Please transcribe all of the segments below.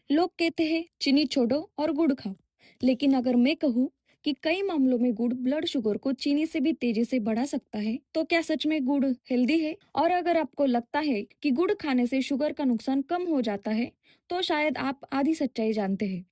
लोग कहते हैं चीनी छोड़ो और गुड़ खाओ, लेकिन अगर मैं कहूँ कि कई मामलों में गुड़ ब्लड शुगर को चीनी से भी तेजी से बढ़ा सकता है, तो क्या सच में गुड़ हेल्दी है? और अगर आपको लगता है कि गुड़ खाने से शुगर का नुकसान कम हो जाता है, तो शायद आप आधी सच्चाई जानते हैं।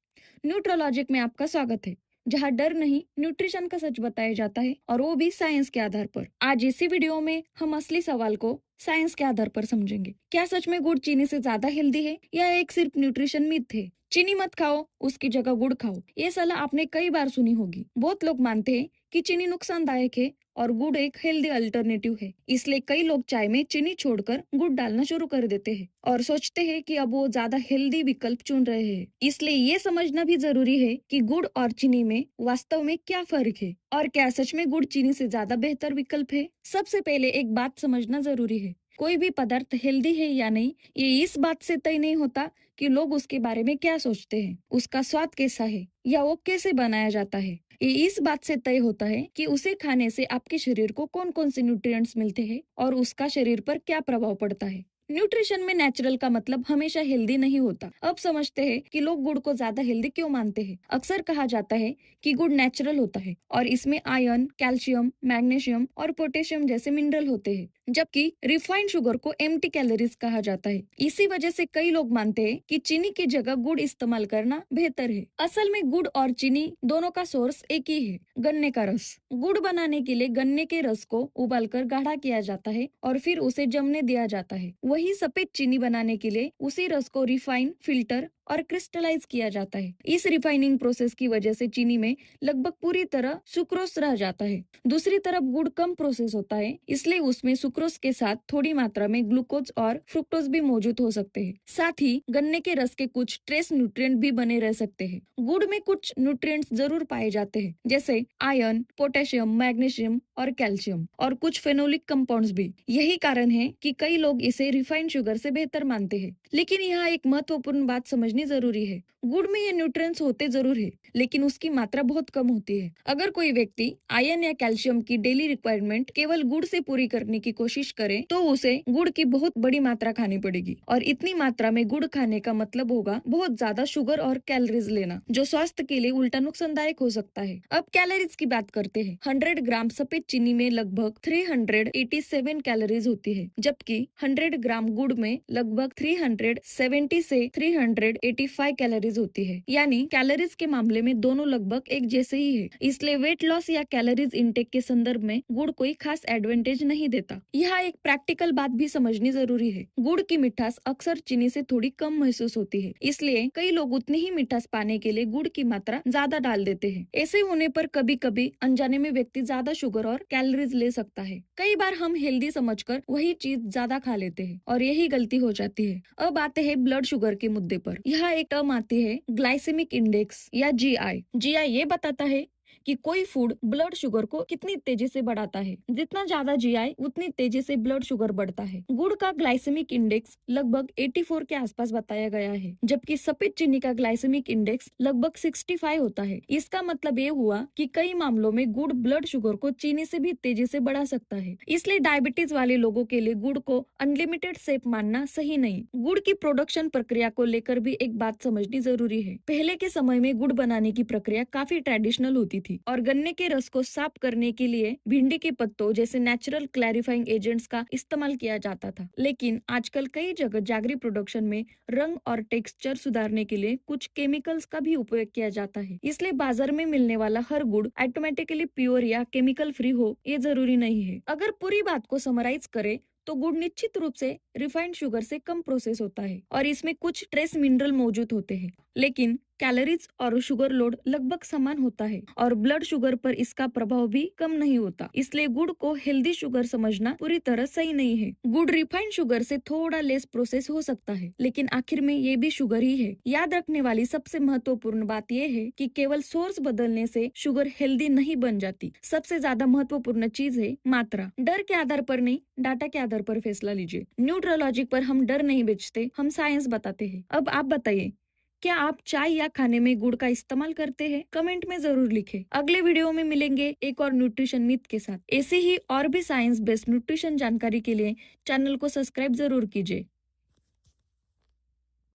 न्यूट्रोलॉजिक में आपका स्वागत है, जहाँ डर नहीं न्यूट्रिशन का सच बताया जाता है, और वो भी साइंस के आधार पर। आज इसी वीडियो में हम असली सवाल को साइंस के आधार पर समझेंगे। क्या सच में गुड़ चीनी से ज्यादा हेल्दी है, या एक सिर्फ न्यूट्रिशन मिथ है? चीनी मत खाओ, उसकी जगह गुड़ खाओ, ये सलाह आपने कई बार सुनी होगी। बहुत लोग मानते हैं कि चीनी नुकसानदायक है और गुड़ एक हेल्दी अल्टरनेटिव है, इसलिए कई लोग चाय में चीनी छोड़कर गुड़ डालना शुरू कर देते हैं और सोचते हैं कि अब वो ज्यादा हेल्दी विकल्प चुन रहे हैं। इसलिए ये समझना भी जरूरी है कि गुड़ और चीनी में वास्तव में क्या फर्क है, और क्या सच में गुड़ चीनी से ज्यादा बेहतर विकल्प है। सबसे पहले एक बात समझना जरूरी है, कोई भी पदार्थ हेल्दी है या नहीं, ये इस बात से तय नहीं होता कि लोग उसके बारे में क्या सोचते हैं, उसका स्वाद कैसा है, या वो कैसे बनाया जाता है। ये इस बात से तय होता है कि उसे खाने से आपके शरीर को कौन कौन से न्यूट्रिएंट्स मिलते हैं और उसका शरीर पर क्या प्रभाव पड़ता है। न्यूट्रिशन में नेचुरल का मतलब हमेशा हेल्दी नहीं होता। अब समझते हैं कि लोग गुड़ को ज्यादा हेल्दी क्यों मानते हैं। अक्सर कहा जाता है कि गुड़ नेचुरल होता है और इसमें आयरन, कैल्शियम, मैग्नीशियम और पोटेशियम जैसे मिनरल होते हैं, जबकि रिफाइंड शुगर को एम्प्टी कैलोरीज कहा जाता है। इसी वजह से कई लोग मानते हैं कि चीनी की जगह गुड़ इस्तेमाल करना बेहतर है। असल में गुड़ और चीनी दोनों का सोर्स एक ही है, गन्ने का रस। गुड़ बनाने के लिए गन्ने के रस को उबालकर गाढ़ा किया जाता है और फिर उसे जमने दिया जाता है। वही सफेद चीनी बनाने के लिए उसी रस को रिफाइन, फिल्टर और क्रिस्टलाइज किया जाता है। इस रिफाइनिंग प्रोसेस की वजह से चीनी में लगभग पूरी तरह सुक्रोज रह जाता है। दूसरी तरफ गुड़ कम प्रोसेस होता है, इसलिए उसमें सुक्रोज के साथ थोड़ी मात्रा में ग्लूकोज और फ्रुक्टोज भी मौजूद हो सकते हैं। साथ ही गन्ने के रस के कुछ ट्रेस न्यूट्रिएंट भी बने रह सकते हैं। गुड़ में कुछ न्यूट्रिएंट्स जरूर पाए जाते हैं, जैसे आयरन, पोटेशियम, मैग्नीशियम और कैल्शियम, और कुछ फेनोलिक कंपाउंड्स भी। यही कारण है कि कई लोग इसे रिफाइंड शुगर से बेहतर मानते हैं। लेकिन यहाँ एक महत्वपूर्ण बात समझनी जरूरी है, गुड़ में ये न्यूट्रिएंट्स होते जरूर है, लेकिन उसकी मात्रा बहुत कम होती है। अगर कोई व्यक्ति आयरन या कैल्शियम की डेली रिक्वायरमेंट केवल गुड़ से पूरी करने की कोशिश करे, तो उसे गुड़ की बहुत बड़ी मात्रा खानी पड़ेगी, और इतनी मात्रा में गुड़ खाने का मतलब होगा बहुत ज्यादा शुगर और कैलोरीज लेना, जो स्वास्थ्य के लिए उल्टा नुकसानदायक हो सकता है। अब कैलोरीज की बात करते हैं। 100 ग्राम सफेद चीनी में लगभग 387 कैलोरीज होती है, जबकि 100 ग्राम गुड़ में लगभग 370 से 385 कैलोरीज होती है। यानी कैलोरीज के मामले में दोनों लगभग एक जैसे ही है। इसलिए वेट लॉस या कैलोरीज इंटेक के संदर्भ में गुड़ कोई खास एडवांटेज नहीं देता। यहाँ एक प्रैक्टिकल बात भी समझनी जरूरी है, गुड़ की मिठास अक्सर चीनी से थोड़ी कम महसूस होती है, इसलिए कई लोग उतनी ही मिठास पाने के लिए गुड़ की मात्रा ज्यादा डाल देते हैं। ऐसे होने पर कभी कभी अनजाने में व्यक्ति ज्यादा शुगर और कैलोरीज ले सकता है। कई बार हम हेल्दी समझकर वही चीज ज्यादा खा लेते हैं, और यही गलती हो जाती है। अब आते हैं ब्लड शुगर के मुद्दे पर। यहाँ एक टर्म आती है ग्लाइसेमिक इंडेक्स या जीआई। जीआई ये बताता है कि कोई फूड ब्लड शुगर को कितनी तेजी से बढ़ाता है। जितना ज्यादा जीआई, उतनी तेजी से ब्लड शुगर बढ़ता है। गुड़ का ग्लाइसेमिक इंडेक्स लगभग 84 के आसपास बताया गया है, जबकि सफेद चीनी का ग्लाइसेमिक इंडेक्स लगभग 65 होता है। इसका मतलब ये हुआ कि कई मामलों में गुड़ ब्लड शुगर को चीनी से भी तेजी से बढ़ा सकता है। इसलिए डायबिटीज वाले लोगों के लिए गुड़ को अनलिमिटेड सेफ मानना सही नहीं। गुड़ की प्रोडक्शन प्रक्रिया को लेकर भी एक बात समझनी जरूरी है। पहले के समय में गुड़ बनाने की प्रक्रिया काफी ट्रेडिशनल होती थी, और गन्ने के रस को साफ करने के लिए भिंडी के पत्तों जैसे नेचुरल क्लैरिफाइंग एजेंट्स का इस्तेमाल किया जाता था। लेकिन आजकल कई जगह जागरी प्रोडक्शन में रंग और टेक्सचर सुधारने के लिए कुछ केमिकल्स का भी उपयोग किया जाता है। इसलिए बाजार में मिलने वाला हर गुड़ ऑटोमेटिकली प्योर या केमिकल फ्री हो, ये जरूरी नहीं है। अगर पूरी बात को समराइज करे तो गुड़ निश्चित रूप से रिफाइंड शुगर से कम प्रोसेस होता है, और इसमें कुछ ट्रेस मिनरल मौजूद होते हैं, लेकिन कैलोरीज और शुगर लोड लगभग समान होता है, और ब्लड शुगर पर इसका प्रभाव भी कम नहीं होता। इसलिए गुड़ को हेल्दी शुगर समझना पूरी तरह सही नहीं है। गुड़ रिफाइंड शुगर से थोड़ा लेस प्रोसेस हो सकता है, लेकिन आखिर में ये भी शुगर ही है। याद रखने वाली सबसे महत्वपूर्ण बात यह है कि केवल सोर्स बदलने से शुगर हेल्दी नहीं बन जाती। सबसे ज्यादा महत्वपूर्ण चीज है मात्रा। डर के आधार पर नहीं, डाटा के आधार पर फैसला लीजिए। न्यूट्रोलॉजिक पर हम डर नहीं बेचते, हम साइंस बताते हैं। अब आप बताइए, क्या आप चाय या खाने में गुड़ का इस्तेमाल करते हैं? कमेंट में जरूर लिखें। अगले वीडियो में मिलेंगे एक और न्यूट्रिशन मिथ के साथ। ऐसे ही और भी साइंस बेस्ड न्यूट्रिशन जानकारी के लिए चैनल को सब्सक्राइब जरूर कीजिए।